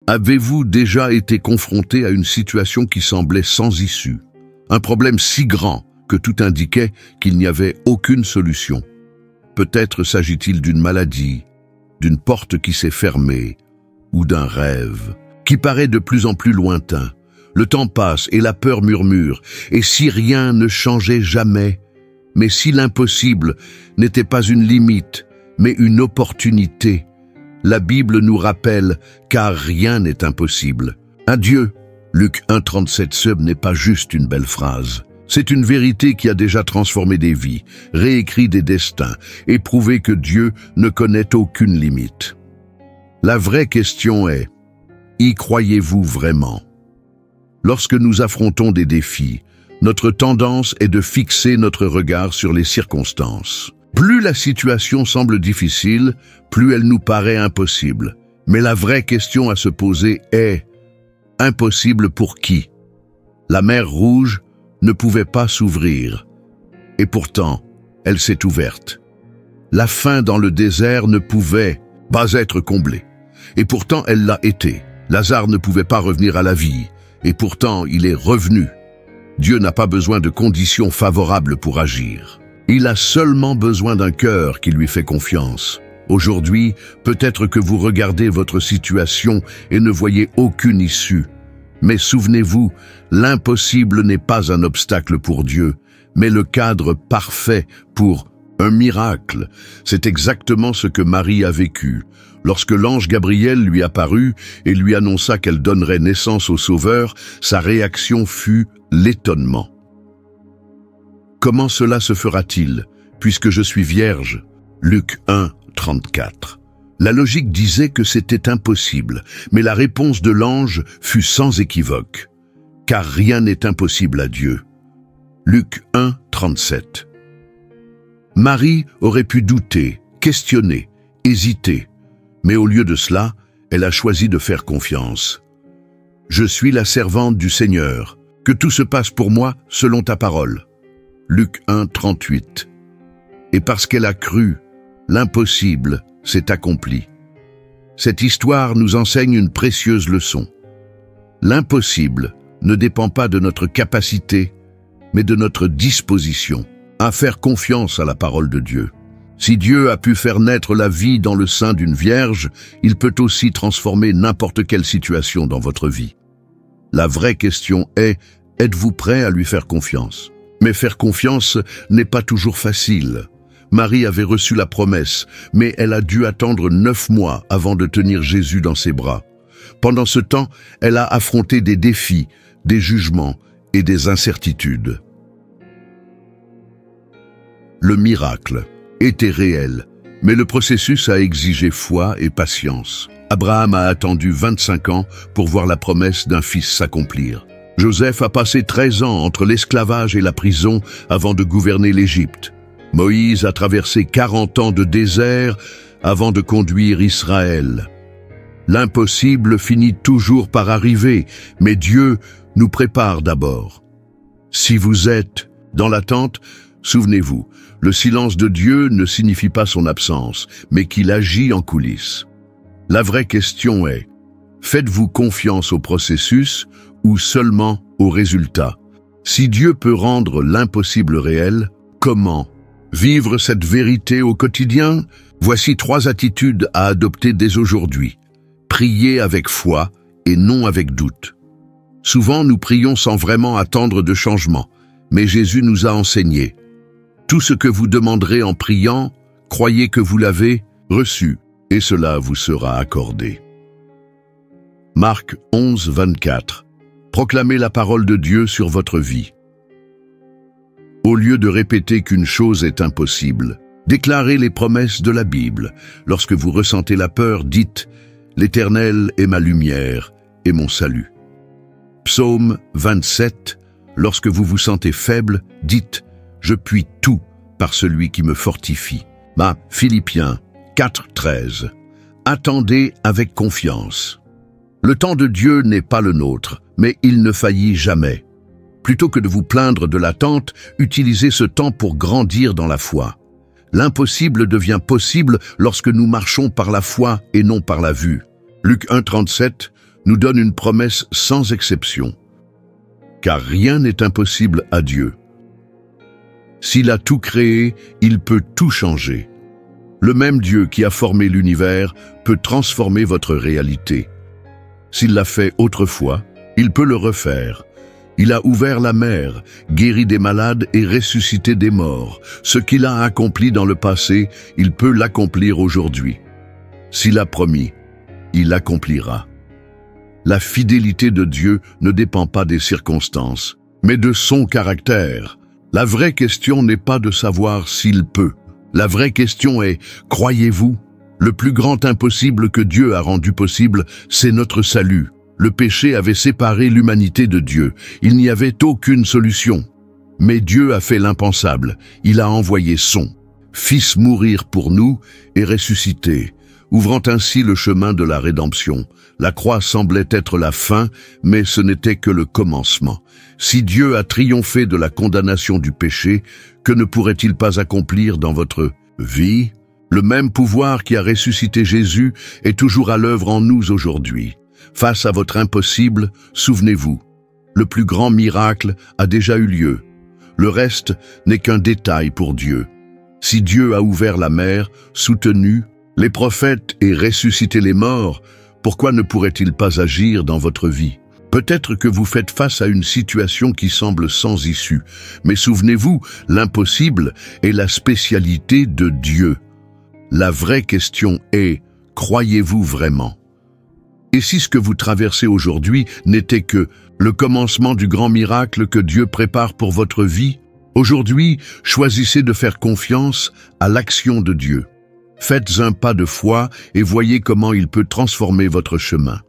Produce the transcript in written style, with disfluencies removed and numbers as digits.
Avez-vous déjà été confronté à une situation qui semblait sans issue? Un problème si grand que tout indiquait qu'il n'y avait aucune solution. Peut-être s'agit-il d'une maladie, d'une porte qui s'est fermée, ou d'un rêve qui paraît de plus en plus lointain. Le temps passe et la peur murmure, et si rien ne changeait jamais, mais si l'impossible n'était pas une limite, mais une opportunité, la Bible nous rappelle car rien n'est impossible. Un Dieu, Luc 1,37, ce n'est pas juste une belle phrase. C'est une vérité qui a déjà transformé des vies, réécrit des destins et prouvé que Dieu ne connaît aucune limite. La vraie question est, y croyez-vous vraiment? Lorsque nous affrontons des défis, notre tendance est de fixer notre regard sur les circonstances. Plus la situation semble difficile, plus elle nous paraît impossible. Mais la vraie question à se poser est, impossible pour qui? La mer Rouge ne pouvait pas s'ouvrir, et pourtant, elle s'est ouverte. La faim dans le désert ne pouvait pas être comblée, et pourtant elle l'a été. Lazare ne pouvait pas revenir à la vie, et pourtant il est revenu. Dieu n'a pas besoin de conditions favorables pour agir. Il a seulement besoin d'un cœur qui lui fait confiance. Aujourd'hui, peut-être que vous regardez votre situation et ne voyez aucune issue. Mais souvenez-vous, l'impossible n'est pas un obstacle pour Dieu, mais le cadre parfait pour un miracle. C'est exactement ce que Marie a vécu. Lorsque l'ange Gabriel lui apparut et lui annonça qu'elle donnerait naissance au Sauveur, sa réaction fut l'étonnement. Comment cela se fera-t-il, puisque je suis vierge? Luc 1,34. La logique disait que c'était impossible, mais la réponse de l'ange fut sans équivoque. Car rien n'est impossible à Dieu. Luc 1,37. Marie aurait pu douter, questionner, hésiter, mais au lieu de cela, elle a choisi de faire confiance. Je suis la servante du Seigneur, que tout se passe pour moi selon ta parole. Luc 1,38. Et parce qu'elle a cru, l'impossible s'est accompli. Cette histoire nous enseigne une précieuse leçon. L'impossible ne dépend pas de notre capacité, mais de notre disposition à faire confiance à la parole de Dieu. Si Dieu a pu faire naître la vie dans le sein d'une vierge, il peut aussi transformer n'importe quelle situation dans votre vie. La vraie question est, êtes-vous prêt à lui faire confiance? Mais faire confiance n'est pas toujours facile. Marie avait reçu la promesse, mais elle a dû attendre 9 mois avant de tenir Jésus dans ses bras. Pendant ce temps, elle a affronté des défis, des jugements et des incertitudes. Le miracle était réel, mais le processus a exigé foi et patience. Abraham a attendu 25 ans pour voir la promesse d'un fils s'accomplir. Joseph a passé 13 ans entre l'esclavage et la prison avant de gouverner l'Égypte. Moïse a traversé 40 ans de désert avant de conduire Israël. L'impossible finit toujours par arriver, mais Dieu nous prépare d'abord. Si vous êtes dans l'attente, souvenez-vous, le silence de Dieu ne signifie pas son absence, mais qu'il agit en coulisses. La vraie question est, faites-vous confiance au processus ou seulement au résultat? Si Dieu peut rendre l'impossible réel, comment vivre cette vérité au quotidien? Voici 3 attitudes à adopter dès aujourd'hui. Prier avec foi et non avec doute. Souvent, nous prions sans vraiment attendre de changement, mais Jésus nous a enseigné. Tout ce que vous demanderez en priant, croyez que vous l'avez reçu, et cela vous sera accordé. Marc 11, 24. Proclamez la parole de Dieu sur votre vie. Au lieu de répéter qu'une chose est impossible, déclarez les promesses de la Bible. Lorsque vous ressentez la peur, dites « L'Éternel est ma lumière et mon salut ». Psaume 27. Lorsque vous vous sentez faible, dites « Je puis tout par celui qui me fortifie ». Philippiens 4, 13. Attendez avec confiance. Le temps de Dieu n'est pas le nôtre, mais il ne faillit jamais. Plutôt que de vous plaindre de l'attente, utilisez ce temps pour grandir dans la foi. L'impossible devient possible lorsque nous marchons par la foi et non par la vue. Luc 1,37, nous donne une promesse sans exception. Car rien n'est impossible à Dieu. S'il a tout créé, il peut tout changer. Le même Dieu qui a formé l'univers peut transformer votre réalité. S'il l'a fait autrefois, il peut le refaire. Il a ouvert la mer, guéri des malades et ressuscité des morts. Ce qu'il a accompli dans le passé, il peut l'accomplir aujourd'hui. S'il a promis, il accomplira. La fidélité de Dieu ne dépend pas des circonstances, mais de son caractère. La vraie question n'est pas de savoir s'il peut. La vraie question est, croyez-vous? Le plus grand impossible que Dieu a rendu possible, c'est notre salut. Le péché avait séparé l'humanité de Dieu. Il n'y avait aucune solution. Mais Dieu a fait l'impensable. Il a envoyé son Fils mourir pour nous et ressusciter, ouvrant ainsi le chemin de la rédemption. La croix semblait être la fin, mais ce n'était que le commencement. Si Dieu a triomphé de la condamnation du péché, que ne pourrait-il pas accomplir dans votre vie? Le même pouvoir qui a ressuscité Jésus est toujours à l'œuvre en nous aujourd'hui. Face à votre impossible, souvenez-vous, le plus grand miracle a déjà eu lieu. Le reste n'est qu'un détail pour Dieu. Si Dieu a ouvert la mer, soutenu les prophètes et ressuscité les morts, pourquoi ne pourrait-il pas agir dans votre vie? Peut-être que vous faites face à une situation qui semble sans issue, mais souvenez-vous, l'impossible est la spécialité de Dieu. La vraie question est, croyez-vous vraiment? Et si ce que vous traversez aujourd'hui n'était que le commencement du grand miracle que Dieu prépare pour votre vie, aujourd'hui, choisissez de faire confiance à l'action de Dieu. Faites un pas de foi et voyez comment il peut transformer votre chemin.